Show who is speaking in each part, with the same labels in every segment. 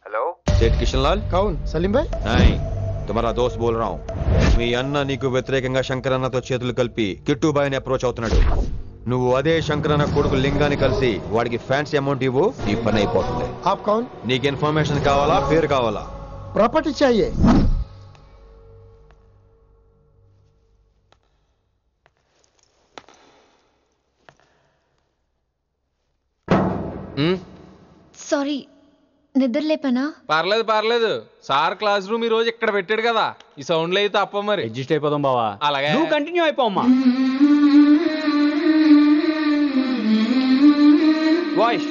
Speaker 1: Hello सेठ किशन लाल
Speaker 2: कौन सलीम भाई
Speaker 1: नहीं तुम्हारा दोस्त बोल रहा हूँ మీ అన్న నీకు వ్యతిరేకంగా శంకరన్నతో చేతులు కలిపి కిట్టుబాయిని అప్రోచ్ అవుతున్నాడు. నువ్వు అదే శంకరన్న కొడుకు లింగాన్ని కలిసి వాడికి ఫ్యాన్సీ అమౌంట్ ఇవ్వు, నీ పని అయిపోతుంది.
Speaker 2: आप कौन?
Speaker 1: నీకు ఇన్ఫర్మేషన్ కావాలా, పేరు కావాలా?
Speaker 2: प्रॉपर्टी चाहिए.
Speaker 3: సారీ నిద్ర లేపనా?
Speaker 4: పర్లేదు పర్లేదు, సార్ క్లాస్ రూమ్ ఈ రోజు ఇక్కడ పెట్టాడు కదా, ఈ సౌండ్లు అయితే తప్ప మరి
Speaker 5: అడ్జస్ట్ అయిపోదాం బావా.
Speaker 4: అలాగే
Speaker 5: నువ్వు కంటిన్యూ అయిపోమ్మా. వాయిస్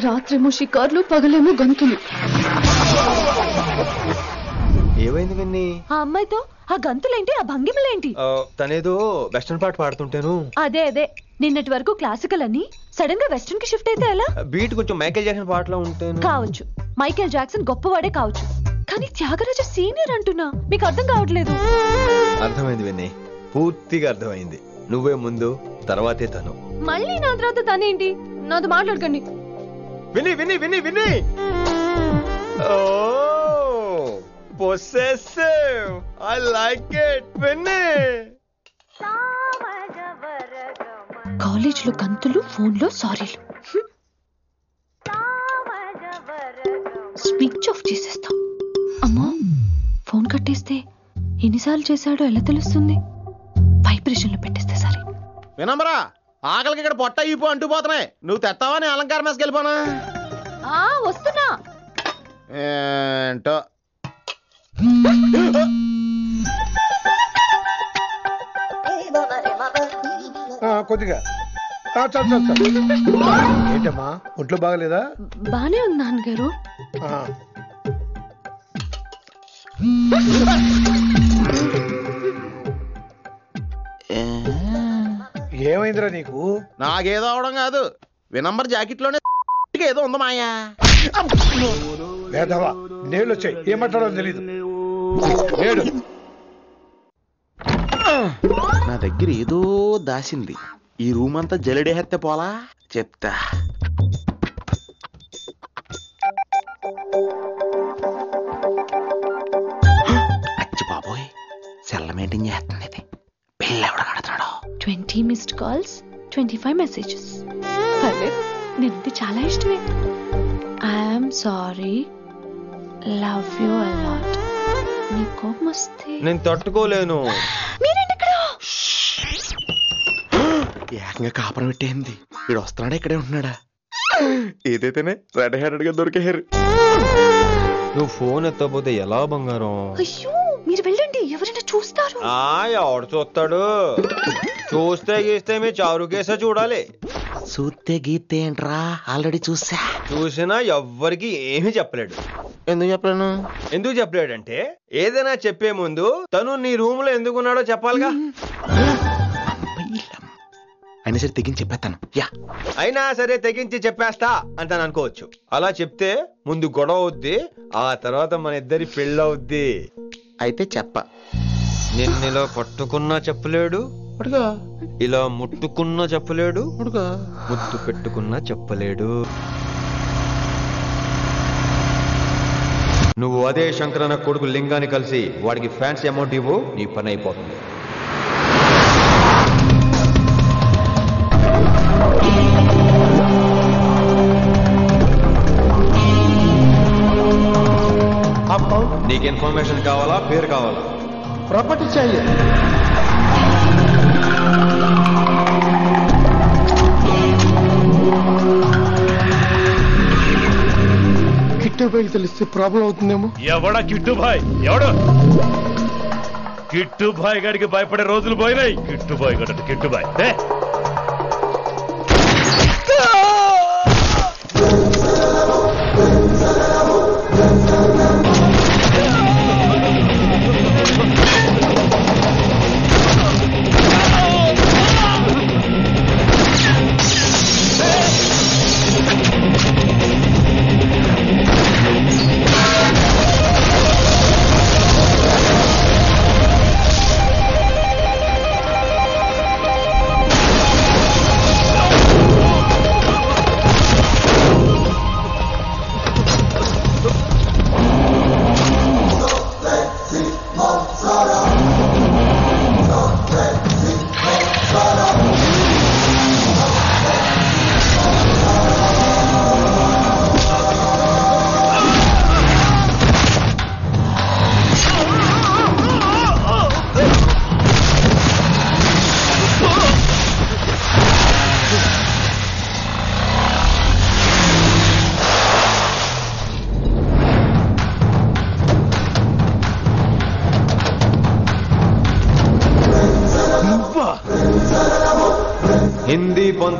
Speaker 3: రాత్రేమో షికార్లు, పగలేమో గంతులు.
Speaker 1: ఏమైంది విన్ని?
Speaker 3: ఆ అమ్మాయితో ఆ గంతులేంటి, ఆ భంగిమలేంటి?
Speaker 1: తనేదో వెస్టర్న్ పాట పాడుతుంటాను.
Speaker 3: అదే నిన్నటి వరకు క్లాసికల్ అని సడన్ గా వెస్టర్న్ కి షిఫ్ట్ అయితే ఎలా?
Speaker 1: బీట్ కొంచెం మైకేల్ జాక్సన్ పాటలో ఉంటాను.
Speaker 3: కావచ్చు, మైకేల్ జాక్సన్ గొప్పవాడే కావచ్చు, కానీ త్యాగరాజ సీనియర్ అంటున్నా. మీకు అర్థం కావట్లేదు.
Speaker 1: అర్థమైంది విన్ని, పూర్తిగా అర్థమైంది. నువ్వే ముందు, తర్వాతే తను.
Speaker 3: మళ్ళీ నా తర్వాత తనేంటి? నాతో మాట్లాడకండి.
Speaker 1: విని విని విని విని possessive. I like it. విని
Speaker 3: కాలేజ్ లో గంతులు, ఫోన్ లో సారీలు. స్విచ్ ఆఫ్ చేసేస్తా. అమ్మా, ఫోన్ కట్టేస్తే ఎన్నిసార్లు చేశాడో ఎలా తెలుస్తుంది? వైబ్రేషన్ లో పెట్టేస్తే సరే.
Speaker 6: వినమ్రా, ఆకలికి ఇక్కడ పొట్ట ఇప్పు అంటుపోతున్నాయి. నువ్వు తెస్తావా, నేను అలంకారం వేసుకెళ్ళిపోనా?
Speaker 3: వస్తున్నా.
Speaker 6: ఏంటో
Speaker 2: కొద్దిగా చాలు. ఏంటమ్మా, ఒంట్లో బాగలేదా?
Speaker 3: బానే ఉంది నాన్నగారు.
Speaker 2: ఏమైందిరా నీకు?
Speaker 6: నాకేదో అవడం కాదు, వినంబర్ జాకెట్ లోనే ఏదో ఉంది మాయా.
Speaker 2: లేదవా, నేళ్ళు వచ్చాయి, ఏమంటాడో తెలీదు. లేడు,
Speaker 6: నా దగ్గర ఏదో దాసింది. ఈ రూమ్ అంతా జలడేహెత్తే పోలా చెప్తా. అచ్చి బాబోయ్, సెల్ల మెయింటైన్ చేస్తుంది ఇది. పిల్ల ఎవడ కడుతున్నాడు?
Speaker 3: 20 మిస్డ్ కాల్స్, 25 మెసేజెస్. పర్లేదు, నేనంటే చాలా ఇష్టమే. I'm sorry, love you a lot. నీ కోపం వస్తే
Speaker 1: నేను తట్టుకోలేను.
Speaker 6: ఏకంగా కాపురం పెట్టేంది. వీడు వస్తున్నాడా, ఇక్కడే ఉంటున్నాడా? ఏదైతేనే రెడ్ హ్యాండెడ్ గా దొరికేహారు.
Speaker 1: నువ్వు ఫోన్ ఎత్తపోతే ఎలా బంగారం?
Speaker 3: అయ్యో, మీరు వెళ్ళండి, ఎవరైనా చూస్తారు.
Speaker 1: ఎవడు చూస్తాడు? చూస్తే గీస్తే మీ చారు కేసే చూడాలి.
Speaker 6: చూస్తే గీతే ఏంట్రా, ఆల్రెడీ
Speaker 1: చూసినా ఎవ్వరికి ఏమీ చెప్పలేడు.
Speaker 6: ఎందుకు చెప్పలేను?
Speaker 1: ఎందుకు చెప్పలేడంటే, ఏదైనా చెప్పే ముందు తను నీ రూమ్ లో ఎందుకున్నాడో చెప్పాలిగా.
Speaker 6: అయినా సరే తెగించి చెప్పేస్తాను.
Speaker 1: అయినా సరే తెగించి చెప్పేస్తా అంటాను అనుకోవచ్చు. అలా చెప్తే ముందు గొడవ అవుద్ది, ఆ తర్వాత మన ఇద్దరి పెళ్ళవుద్ది.
Speaker 6: అయితే చెప్ప.
Speaker 1: నిన్నిలా పట్టుకున్నా చెప్పలేడు, ఇలా ముట్టుకున్నా చెప్పలేడు, ముద్దు పెట్టుకున్నా చెప్పలేడు. నువ్వు అదే శంకరన్న కొడుకు లింగాన్ని కలిసి వాడికి ఫ్యాన్సీ అమౌంట్ ఇవ్వు, నీ పని అయిపోతుంది. నీకు ఇన్ఫర్మేషన్ కావాలా, పేరు కావాలా?
Speaker 2: प्रॉपर्टी चाहिए. కిట్టుబాయి తెలిస్తే ప్రాబ్లం అవుతుందేమో.
Speaker 7: ఎవడా కిట్టుబాయ్? ఎవడు కిట్టుబాయ్ గారికి భయపడే రోజులు పోయినాయి. కిట్టుబాయ్ గడ కిట్టుబాయ్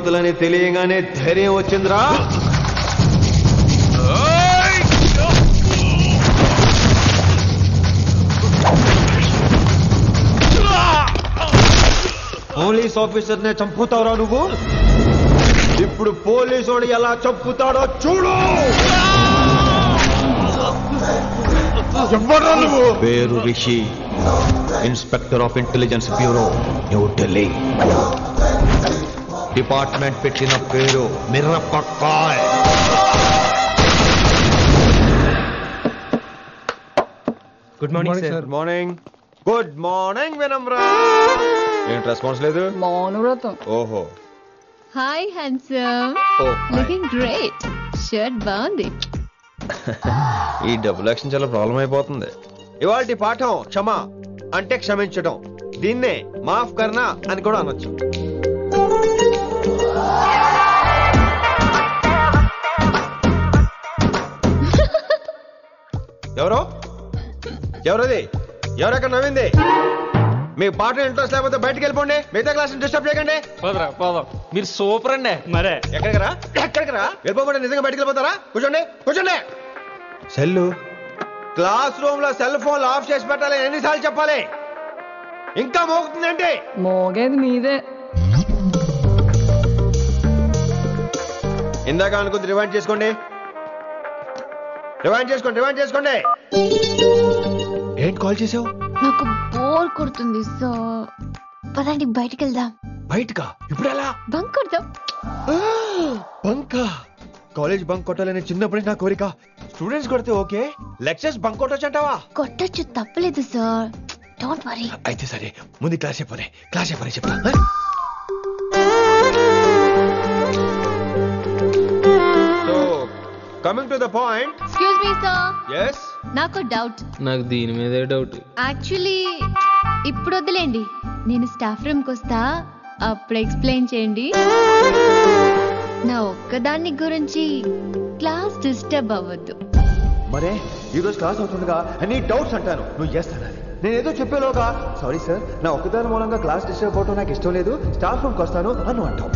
Speaker 1: బలవంతులని తెలియగానే ధైర్యం వచ్చిందిరా. పోలీస్ ఆఫీసర్ నే చంపుతావురా నువ్వు? ఇప్పుడు పోలీసుడు ఎలా చంపుతాడో చూడు. పేరు Rishi, inspector of intelligence bureau, New Delhi. Department పెట్టిన పేరు Mirapakaay.
Speaker 5: Good morning sir.
Speaker 1: Good morning. Good morning Vinamra. ఏంటి రెస్పాన్స్ లేదు?
Speaker 8: మౌనవ్రతం.
Speaker 1: ఓహో.
Speaker 3: Hi handsome,
Speaker 1: oh
Speaker 3: looking great. Shirt బాగుంది.
Speaker 1: ఈ డబుల్ యాక్షన్ చాలా ప్రాబ్లం అయిపోతుంది. ఇవాల్టి పాఠం క్షమ అంటే క్షమించడం. దీన్నే మాఫ్ కర్నా అని కూడా అనొచ్చు. ఎవరో ఎవరది? ఎవరెక్కడ నవ్వింది? మీ పాట ఇంట్రెస్ట్ లేకపోతే బయటకు వెళ్ళిపోండి. మిగతా క్లాస్ డిస్టర్బ్ చేయకండి.
Speaker 4: పోదాం. మీరు సూపర్ అండి.
Speaker 5: మరే
Speaker 1: ఎక్కడికి రా వెళ్ళిపోకుండా నిజంగా బయటకు వెళ్ళిపోతారా? కూర్చోండి. సెల్లు క్లాస్ రూమ్ లో సెల్ ఫోన్ ఆఫ్ చేసి పెట్టాలి. ఎన్నిసార్లు చెప్పాలి? ఇంకా మోగుతుందంటే
Speaker 8: మోగేది మీదే.
Speaker 1: ఇందాక అనుకుంది రివైండ్ చేసుకోండి. ఏంటి కాల్ చేసావు?
Speaker 3: నాకు బోర్ కొడుతుంది, సో పదండి బయటికి వెళ్దాం.
Speaker 1: బయటకా? ఇప్పుడు ఎలా?
Speaker 3: బంక్ కొడదాం.
Speaker 1: బంకా? కాలేజ్ బంక్ కొట్టాలని చిన్నప్పుడే నా కోరిక. స్టూడెంట్స్ కొడితే ఓకే, లెక్చర్స్ బంక్ కొట్టొచ్చు అంటావా?
Speaker 3: కొట్టచ్చు, తప్పలేదు సార్. Don't worry.
Speaker 1: అయితే సరే, ముందు క్లాస్ చెప్పనే చెప్తా. So coming to the point.
Speaker 3: Excuse me sir.
Speaker 1: yes
Speaker 3: నాకు డౌట్.
Speaker 4: నాకు దీని మీదే డౌట్.
Speaker 3: యాక్చువల్లీ ఇప్పుడు వదిలేండి, నేను స్టాఫ్ రూమ్కి వస్తా, అప్పుడు ఎక్స్ప్లెయిన్ చేయండి. నా ఒక్కదాన్ని గురించి క్లాస్ డిస్టర్బ్ అవ్వద్దు.
Speaker 1: మరే ఈరోజు క్లాస్ అవుతుండగా అన్ని డౌట్స్ అంటాను, నువ్వు చేస్తాను. నేను ఏదో చెప్పేలోగా సారీ సార్, నా ఒక్కదాని మూలంగా క్లాస్ డిస్టర్బ్ అవటం నాకు ఇష్టం లేదు, స్టాఫ్ రూమ్కి వస్తాను అని అంటావు.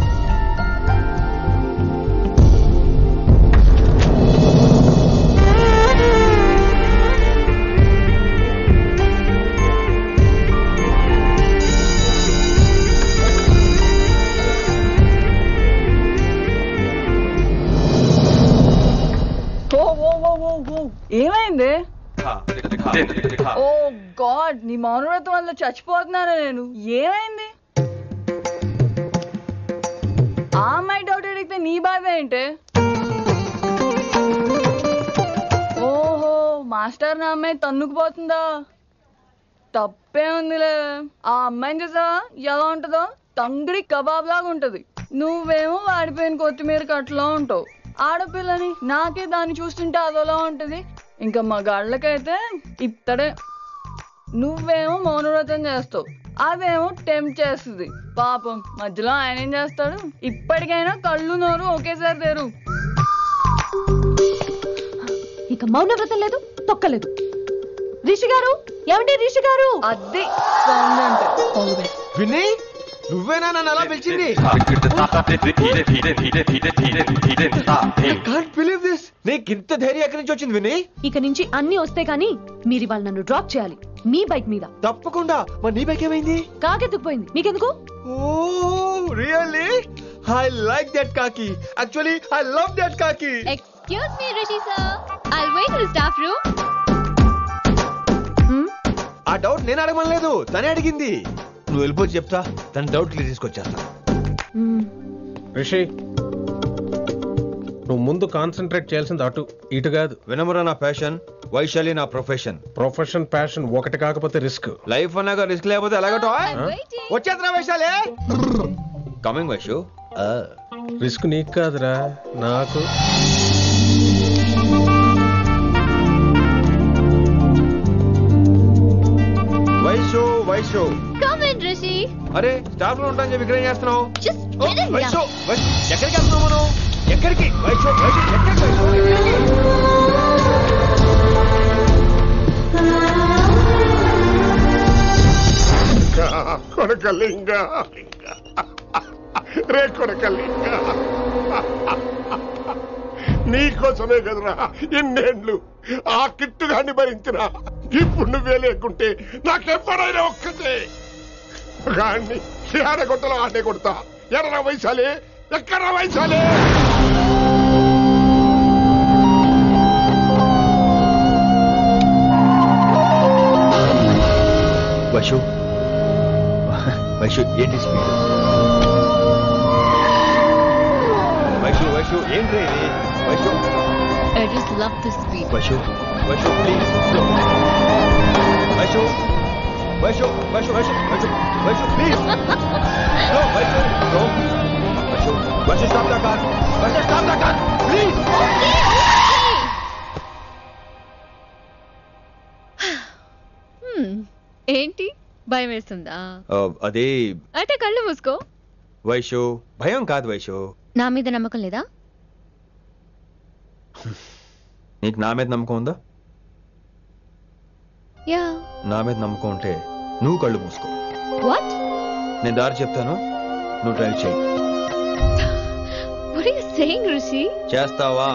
Speaker 8: ఏమైంది? ఓ గాడ్, నీ మౌనవ్రతం వల్ల చచ్చిపోతున్నాను నేను. ఏమైంది? ఆ అమ్మాయి డౌట్ అడిగితే నీ బాధ ఏంటి? ఓహో, మాస్టర్ నా అమ్మాయి తన్నుకుపోతుందా? తప్పే ఉందిలే. ఆ అమ్మాయిని చూసావా ఎలా ఉంటుందో? తంగిడి కబాబ్ లాగా ఉంటది. నువ్వేమో వాడిపోయిన కొత్తిమీర కట్లా ఉంటావు. ఆడపిల్లని నాకే దాన్ని చూస్తుంటే అదోలా ఉంటది. ఇంకా మగాళ్ళకైతే ఇత్తడే. నువ్వేమో మౌనవ్రతం చేస్తావు, అదేమో టెంప్ట్ చేస్తుంది. పాపం మధ్యలో ఆయన ఏం చేస్తాడు? ఇప్పటికైనా కళ్ళు నోరు ఒకేసారి తెరు.
Speaker 3: ఇక మౌనవ్రతం లేదు, తొక్కలేదు. రిషి గారు, ఏమండి రిషి గారు? అది సౌండ్ అంటే.
Speaker 1: విని నువ్వేనా నన్ను అలా పిలిచింది? Can't believe this. నీకు ఇంత ధైర్యం ఎక్కడి నుంచి వచ్చింది విని?
Speaker 3: ఇక నుంచి అన్ని వస్తే కానీ మీరు ఇవాళ నన్ను డ్రాప్ చేయాలి మీ బైక్ మీద.
Speaker 1: తప్పకుండా. మరి నీ బైక్ ఏమైంది?
Speaker 3: కాకెత్తుకుపోయింది. మీకెందుకు?
Speaker 1: Oh really? I like that కాకి. యాక్చువల్లీ ఐ లవ్ దట్ కాకి.
Speaker 3: Excuse me Rishi sir, I'll wait in staff room.
Speaker 1: ఆ డౌట్ నేను అడగమనలేదు, తనే అడిగింది. నువ్వు వెళ్ళిపోయి చెప్తా, తన డౌట్ క్లియర్ తీసుకొచ్చేస్తా.
Speaker 9: రిషి, నువ్వు ముందు కాన్సన్ట్రేట్ చేయాల్సింది అటు ఇటు కాదు.
Speaker 1: వినమ్ర నా ప్యాషన్, వైశాలి నా ప్రొఫెషన్.
Speaker 9: ప్రొఫెషన్ ప్యాషన్ ఒకటి కాకపోతే రిస్క్.
Speaker 1: లైఫ్ అన్నాక రిస్క్ లేకపోతే ఎలాగటో? వచ్చేద్రా వైశాలి. కమింగ్ వైషు.
Speaker 9: రిస్క్ నీకు కాదురా, నాకు.
Speaker 1: Vaishu
Speaker 3: come in Rishi.
Speaker 1: అరే స్టాఫ్ లో ఉంటాను చెప్పి ఇక్కడ ఏం చేస్తున్నావు?
Speaker 3: Just get in.
Speaker 1: వైషు ఎక్కడికి వెళ్తున్నావు మనం? ఎక్కడికి? వైషు
Speaker 2: కొడకలింగ రే కొడకల్లి నీకోసమే కదరా ఎన్నేళ్ళు ఆ కిట్టుగాన్ని భరించినా. ఇప్పుడు నువ్వే లేకుంటే నాకెప్పుడైనా ఒక్కటే గాన్ని ఆడగొట్టలో ఆడే కొడతా. ఎర్ర వయసాలే ఎక్కడ వయసాలే.
Speaker 1: వైషు వైషు ఏంటి స్పీడ్? వైషు వైషు ఏంటి Vaishu?
Speaker 3: I just love this speed.
Speaker 1: Vaishu Vaishu please Vaishu Vaishu Vaishu Vaishu Vaishu Vaishu please no Vaishu no Vaishu Vaishu stop the car Vaishu stop the car please.
Speaker 3: ఏంటి భయం వేస్తుందా?
Speaker 1: అదే
Speaker 3: అయితే కళ్ళు మూసుకో.
Speaker 1: వైషు భయం కాదు వైషు.
Speaker 3: నా మీద నమ్మకం లేదా?
Speaker 1: నీకు నా మీద నమ్మకం ఉందా?
Speaker 3: యా.
Speaker 1: నా మీద నమ్మకం ఉంటే నువ్వు కళ్ళు మూసుకో.
Speaker 3: వాట్?
Speaker 1: నేను దారి చెప్తాను, నువ్వు డ్రైవ్ చేయి.
Speaker 3: What are you saying, Rishi?
Speaker 1: చేస్తావా?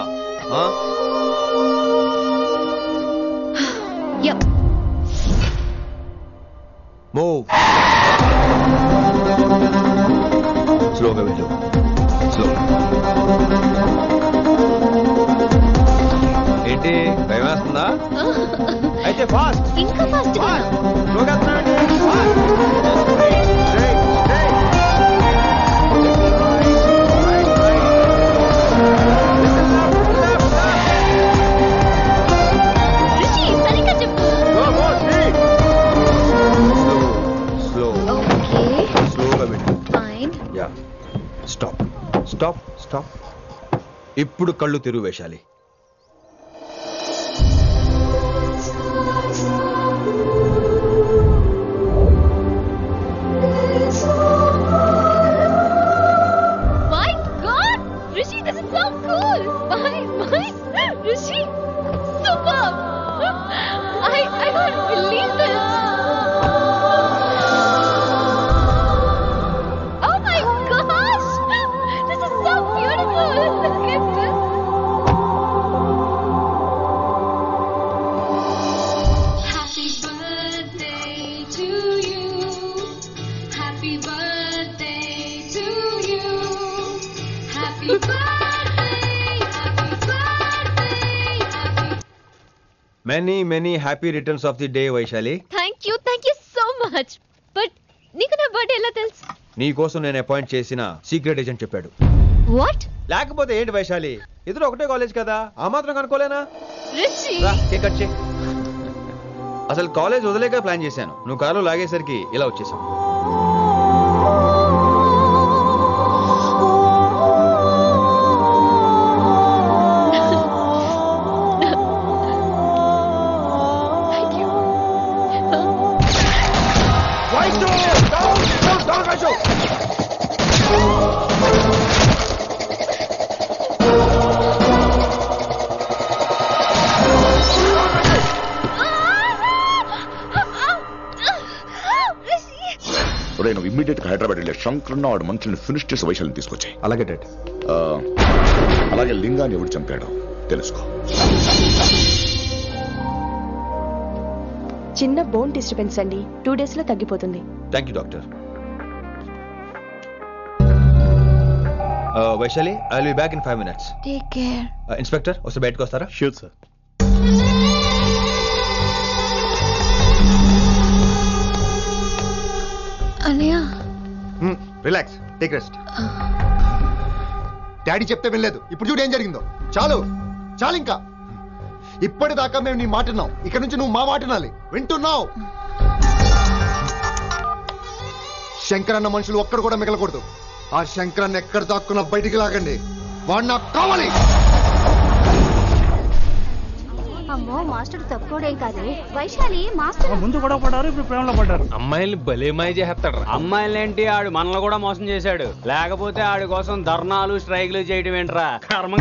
Speaker 3: Yep.
Speaker 1: మూవ్. స్లోగా వెళ్ళు. స్లో. ఏంటి భయం వేస్తుందా? అయితే ఫాస్ట్.
Speaker 3: ఇంకా ఫాస్ట్ గా.
Speaker 1: స్లోగా తినండి. ఫాస్ట్.
Speaker 3: రిషి సరిగ్గా చెప్పు.
Speaker 1: స్లో.
Speaker 3: ఓకే.
Speaker 1: స్లోగా వెళ్ళు.
Speaker 3: Fine.
Speaker 1: Yeah. Stop stop stop. ఇప్పుడు కళ్ళు తెరువు వేశాలి.
Speaker 3: My God, Rishi, this is so cool. My, Rishi, superb. I can't believe this. Oh my gosh, this is so beautiful. Look at this.
Speaker 10: Happy birthday to you. Happy birthday to you. Happy birthday, happy birthday, happy.
Speaker 1: Many many happy returns of the day Vaishali.
Speaker 3: Thank you so much. But నీకు నా birthday ఎలా తెలుసు?
Speaker 1: నీ కోసం నేను appoint చేసిన secret agent చెప్పాడు.
Speaker 3: What?
Speaker 1: లేకపోతే ఏంటి వైశాలి, ఇద్దరు ఒకటే కాలేజ్ కదా, ఆ మాత్రం కనుక్కోలేనా?
Speaker 3: Rishi.
Speaker 1: రా, కేక్ కట్ చేయి. అసలు కాలేజ్ వదిలేక ప్లాన్ చేశాను, నువ్వు కారు లాగేసరికి ఇలా వచ్చేసావు.
Speaker 3: Thank you.
Speaker 11: నువ్వు ఇమ్మీడియట్ గా హైదరాబాద్ వెళ్ళే శంకరన్న వాడు మంత్రిని ఫినిష్ చేసి వైశాలిని తీసుకొచ్చాయి.
Speaker 1: అలాగే డాడ్.
Speaker 11: అలాగే లింగాన్ని ఎవడు చంపాడో తెలుసుకో.
Speaker 12: చిన్న బోన్ డిస్టర్బెన్స్ అండి, 2 days లో తగ్గిపోతుంది.
Speaker 1: Thank you doctor. Vaishali, I will be back in 5 minutes.
Speaker 3: Take care.
Speaker 1: Inspector ఒకసారి బయటకు వస్తారా?
Speaker 7: Sure sir.
Speaker 3: అన్నయ్య.
Speaker 1: Relax, take rest.
Speaker 13: డాడీ చెప్తే వినలేదు, ఇప్పుడు చూడు ఏం జరిగిందో. చాలు చాలు, ఇంకా ఇప్పటిదాకా మేము నీ మాట విన్నాం, ఇక నుంచి నువ్వు మా మాట వినాలి. వింటున్నావు? శంకరన్న మనుషులు ఒక్కడు కూడా మిగలకూడదు. ఆ శంకరన్న ఎక్కడ దాక్కున్నా బయటికి లాగండి, వాడు నాకు కావాలి.
Speaker 10: అమ్మో, మాస్టర్ తక్కువడేం కాదే. వైశాలి మాస్టర్
Speaker 2: ముందు గొడవ పడ్డారు, ఇప్పుడు ప్రేమలో పడ్డారు.
Speaker 4: అమ్మాయిల్ని భలే మాయ చేస్తాడు.
Speaker 5: అమ్మాయిలేంటి, ఆడు మనల్ని కూడా మోసం చేశాడు. లేకపోతే ఆడి కోసం ధర్నాలు స్ట్రైక్లు చేయడం ఏంట్రా కర్మ.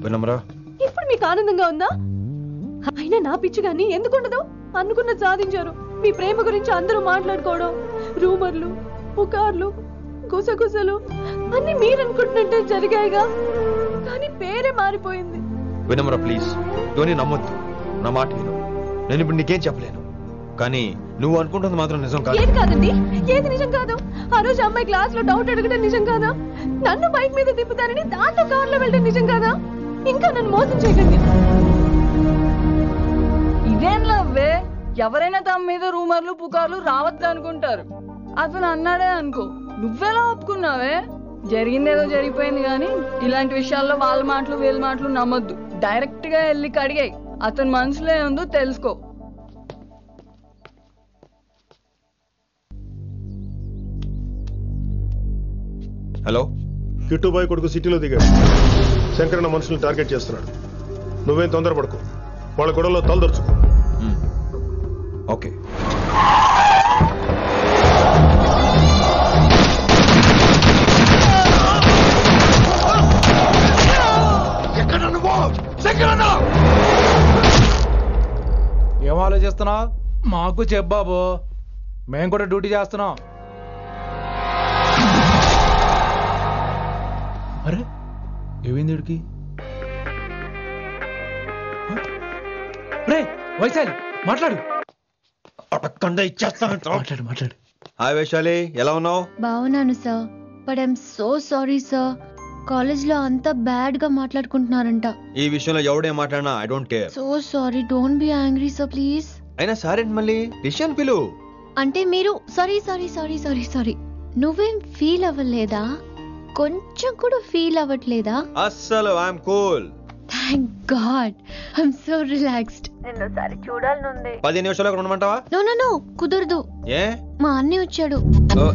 Speaker 1: వినమ్రా,
Speaker 12: ఇప్పుడు మీకు ఆనందంగా ఉందా? అయినా నా పిచ్చి గాని ఎందుకుండదు? అనుకున్న సాధించారు. మీ ప్రేమ గురించి అందరూ మాట్లాడుకోవడం, రూమర్లు, పుకార్లు, గుసగుసలు అన్ని మీరనుకుంటున్నట్టే జరిగాయిగా. కానీ పేరే మారిపోయింది.
Speaker 1: వినమ్రా ప్లీజ్, ధోని నమ్మొద్దు, నా మాట విను. నేను ఇప్పుడు నీకేం చెప్పలేను, కానీ నువ్వు అనుకుంటుంది మాత్రం నిజం కాదు.
Speaker 12: ఏది కాదండి, ఏది నిజం కాదు? ఆ రోజు అమ్మాయి క్లాస్ లో డౌట్ అడగడం నిజం కాదా? నన్ను బైక్ మీద తిప్పుతారని దాంతో కార్ లో వెళ్ళడం నిజం కాదా? ఇంకా నన్ను మోసం చేయకండి.
Speaker 8: ఇదేం లవ్వే? ఎవరైనా తమ మీద రూమర్లు పుకార్లు రావద్దు అనుకుంటారు. అతను అన్నాడే అనుకో, నువ్వెలా ఒప్పుకున్నావే? జరిగిందేదో జరిగిపోయింది, కానీ ఇలాంటి విషయాల్లో వాళ్ళ మాటలు వీళ్ళ మాటలు నమ్మొద్దు. డైరెక్ట్ గా వెళ్ళి కడిగాయి, అతని మనసులో ఏముందో తెలుసుకో.
Speaker 1: హలో,
Speaker 14: కిట్టుబాయ్ కొడుకు సిటీలో దిగాడు. శంకరన్న మనుషుల్ని టార్గెట్ చేస్తున్నాడు. నువ్వేం తొందరపడకు, వాళ్ళ గొడవలో తలదొరుచుకో.
Speaker 1: ఓకే.
Speaker 2: ఏం ఆలోచిస్తున్నావు? మాకు చెప్పాబు, మేము కూడా డ్యూటీ చేస్తున్నాం. అరే ఏమైంది వీడికి? రే వైశాలి, మాట్లాడు. మాట్లాడు మాట్లాడు.
Speaker 1: హాయ్ వైశాలి, ఎలా ఉన్నావు?
Speaker 3: బాగున్నాను sir, but I'm so sorry sir. College లో అంతా బ్యాడ్ గా మాట్లాడుకుంటున్నారంట.
Speaker 1: ఈ విషయంలో ఎవడే మాట్లాడినా I don't care.
Speaker 3: So sorry, don't be angry sir please.
Speaker 1: అయినా సరే మళ్ళీ విషయం పిలు.
Speaker 3: అంటే మీరు sorry sorry sorry sorry sorry నువ్వేం ఫీల్ అవ్వలేదా? కొంచెం కూడా ఫీల్ అవ్వట్లేదా?
Speaker 1: అస్సలు I'm cool.
Speaker 3: Thank god, I'm so relaxed. నిన్నోసారి చూడాలనుంది.
Speaker 1: 10 నిమిషాలు అక్కడ ఉండమంటావా?
Speaker 3: నో నో నో, కుదరదు.
Speaker 1: ఏ?
Speaker 3: మా అన్నయ్య వచ్చాడు.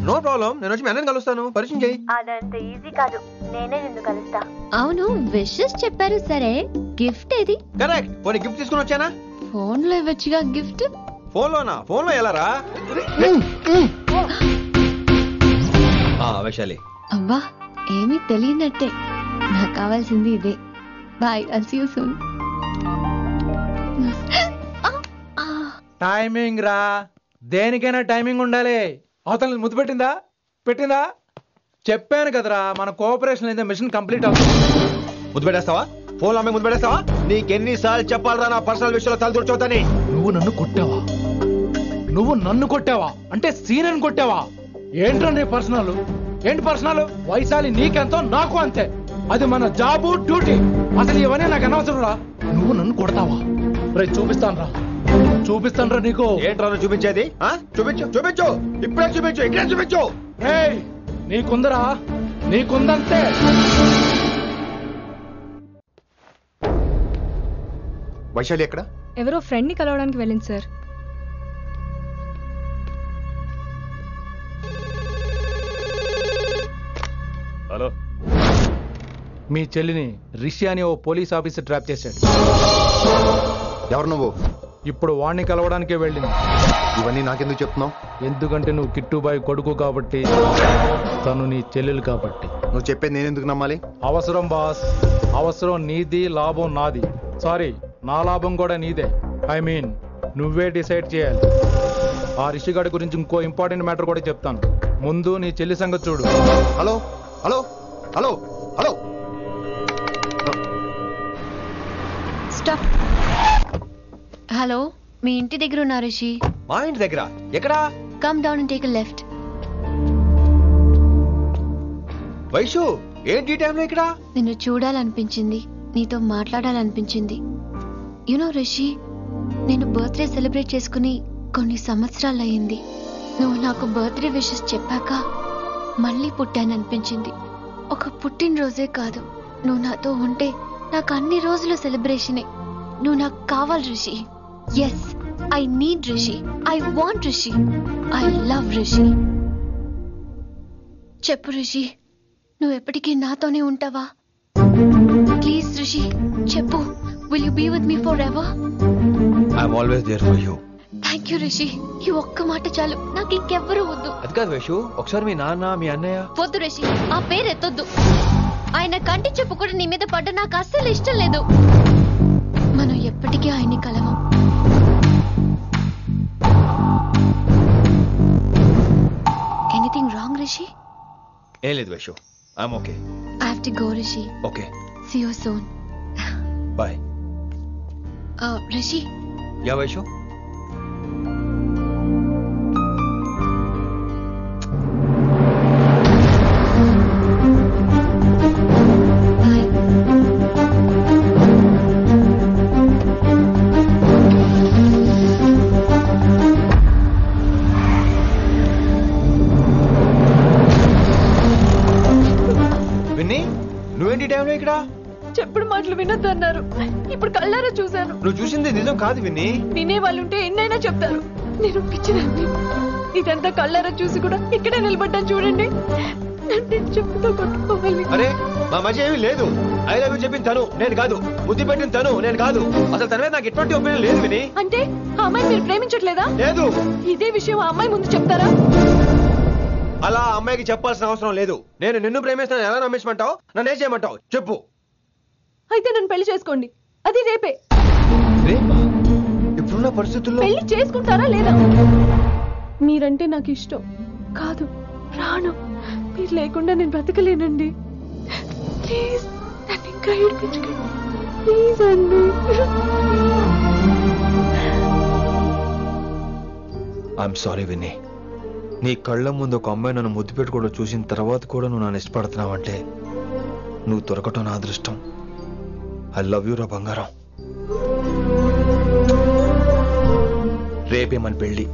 Speaker 1: నో ప్రాబ్లం, నేను వచ్చి మీ అన్నని కలుస్తాను. పరిచయం చేయి.
Speaker 3: అదంత ఈజీ కాదు, నేనే నిన్ను కలుస్తా. అవును, విషెస్ చెప్పారు సరే, గిఫ్ట్ ఏది?
Speaker 1: కరెక్ట్, పోనీ గిఫ్ట్ తీసుకుని వచ్చానా?
Speaker 3: ఫోన్ లో ఇవ్వచ్చుగా గిఫ్ట్.
Speaker 1: ఫోన్ లోనా? ఫోన్ లో ఎలా రా? వైశాలి.
Speaker 3: అబ్బా, ఏమీ తెలియనట్టే. నాకు కావాల్సింది ఇదే. Bye, I'll see you soon.
Speaker 2: Timing రా, దేనికైనా టైమింగ్ ఉండాలి. అవతల ముద్దు పెట్టిందా? పెట్టిందా? చెప్పాను కదరా, మన కోఆపరేషన్ అయితే మిషన్ కంప్లీట్ అవుతుంది.
Speaker 1: ముద్దు పెట్టేస్తావా? ఫోన్ అమ్మాయి ముద్దు పెట్టేస్తావా? నీకెన్నిసార్లు చెప్పాలరా నా పర్సనల్ విషయంలో తల దూర్చవుతాని?
Speaker 2: నువ్వు నన్ను కొట్టావా? నువ్వు నన్ను కొట్టావా? అంటే సీనియర్ని కొట్టావా? ఏంట్రా నీ పర్సనల్? ఏంటి పర్సనల్? వైశాలి నీకెంతో నాకు అంతే. అది మన జాబు, డ్యూటీ. అసలు ఇవన్నీ నాకు అనవసరం రా. నువ్వు నన్ను కొడతావా? రేపు చూపిస్తాను రా నీకు.
Speaker 1: ఏంట్రా చూపించేది? చూపించు చూపించు, ఇప్పుడే చూపించు, ఇక్కడే చూపించు.
Speaker 2: నీకుందరా, నీకుందంతే.
Speaker 13: వైశాలి ఎక్కడ?
Speaker 12: ఎవరో ఫ్రెండ్ ని కలవడానికి వెళ్ళింది సార్.
Speaker 7: హలో,
Speaker 2: మీ చెల్లిని రిషి అని ఓ పోలీస్ ఆఫీసర్ ట్రాప్ చేశాడు.
Speaker 13: ఎవరు నువ్వు?
Speaker 2: ఇప్పుడు వాణ్ణి కలవడానికే వెళ్ళింది.
Speaker 13: ఇవన్నీ నాకెందుకు చెప్తున్నావు?
Speaker 2: ఎందుకంటే నువ్వు కిట్టుబాయ్ కొడుకు కాబట్టి, తను నీ చెల్లెలు కాబట్టి.
Speaker 13: నువ్వు చెప్పేది నేను ఎందుకు నమ్మాలి?
Speaker 2: అవసరం బాస్, అవసరం నీది, లాభం నాది. సారీ, నా లాభం కూడా నీదే. ఐ మీన్ నువ్వే డిసైడ్ చేయాలి. ఆ రిషిగాడి గురించి ఇంకో ఇంపార్టెంట్ మ్యాటర్ కూడా చెప్తాను. ముందు నీ చెల్లి సంగతి చూడు.
Speaker 13: Hello hello hello hello,
Speaker 3: stop. Hello, మీ ఇంటి దగ్గర ఉన్నా రిషి?
Speaker 1: మా ఇంటి దగ్గర? ఎక్కడా?
Speaker 3: Calm down and take a left.
Speaker 1: Vaishu, ఏంటి ఈ టైంలో ఇక్కడ?
Speaker 3: నిన్ను చూడాలనిపించింది, నీతో మాట్లాడాలనిపించింది. యునో రిషి, నేను బర్త్డే సెలబ్రేట్ చేసుకుని కొన్ని సంవత్సరాలు అయింది. నువ్వు నాకు బర్త్డే విషెస్ చెప్పాక మళ్ళీ పుట్టాననిపించింది. ఒక పుట్టినరోజే కాదు, నువ్వు నాతో ఉంటే నాకు అన్ని రోజుల సెలబ్రేషనే. నువ్వు నాకు కావాలి Rishi. Yes, I need Rishi, I want Rishi, I love Rishi. చెప్పు రిషి, నువ్వు ఎప్పటికీ నాతోనే ఉంటావా? ప్లీజ్ రిషి, చెప్పు. Will you be with me forever?
Speaker 1: I'm always there for you.
Speaker 3: Thank you Rishi, ఈ ఒక్క మాట చాలు, నాకు ఇంకెవ్వరూ వద్దు.
Speaker 1: అది కాదు వైషు, ఒకసారి మీ నాన్న, మీ అన్నయ్య.
Speaker 3: వద్దు రిషి, ఆ పేరు ఎత్తొద్దు. ఆయన కంటి చెప్పు కూడా నీ మీద పడ్డ నాకు అస్సలు ఇష్టం లేదు. మనం ఎప్పటికీ ఆయన్ని కలవం. Anything wrong Rishi?
Speaker 1: ఏం లేదు Vaishu, I'm okay.
Speaker 3: I have to go Rishi.
Speaker 1: Okay,
Speaker 3: see you soon.
Speaker 1: Bye.
Speaker 3: Rishi.
Speaker 1: Yeah Vaishu. నువ్వేంటి టైంలో ఇక్కడ?
Speaker 12: చెప్పుడు మాటలు వినొద్దన్నారు, ఇప్పుడు కళ్ళారా చూశాను.
Speaker 1: నువ్వు చూసింది నిజం కాదు విన్ని.
Speaker 12: వినే వాళ్ళుంటే ఎన్నైనా చెప్తారు, నేను పిచ్చిదాన్ని. ఇదంతా కళ్ళారా చూసి కూడా ఇక్కడే నిలబడ్డాను చూడండి. నన్ను చెప్పుతో కొట్టుకోవాలి.
Speaker 1: అరే మా మధ్య ఏమీ లేదు. ఐ లవ్ యూ చెప్పింది తను, నేను కాదు. బుద్ధి పెట్టింది తను, నేను కాదు. అసలు తన మీద నాకు ఎటువంటి ఒపీనియన్ లేదు విని.
Speaker 12: అంటే ఆ అమ్మాయిని మీరు ప్రేమించట్లేదా?
Speaker 1: లేదు.
Speaker 12: ఇదే విషయం ఆ అమ్మాయి ముందు చెప్తారా?
Speaker 1: అలా అమ్మాయికి చెప్పాల్సిన అవసరం లేదు. నేను నిన్ను ప్రేమిస్తాను ఎలా నమ్మించమంటావు? నన్ను ఏం చేయమంటావు చెప్పు.
Speaker 12: అయితే నన్ను పెళ్లి చేసుకోండి, అది రేపే.
Speaker 1: ఇప్పుడున్న పరిస్థితుల్లో
Speaker 12: పెళ్లి చేసుకుంటారా లేదా? మీరంటే నాకు ఇష్టం కాదు, రాను. మీరు లేకుండా నేను బ్రతకలేనండి. ప్లీజ్ నన్ను ఇంకా ఏడిపించకండి, ప్లీజ్ అండి.
Speaker 1: I'm sorry Vinni. నీ కళ్ళ ముందు ఒక అమ్మాయి నన్ను ముద్దు పెట్టుకోవడం చూసిన తర్వాత కూడా నువ్వు నన్ను ఇష్టపడుతున్నావంటే నువ్వు దొరకటం నా అదృష్టం. ఐ లవ్ యూ రా బంగారం. రేపే మన పెళ్ళి.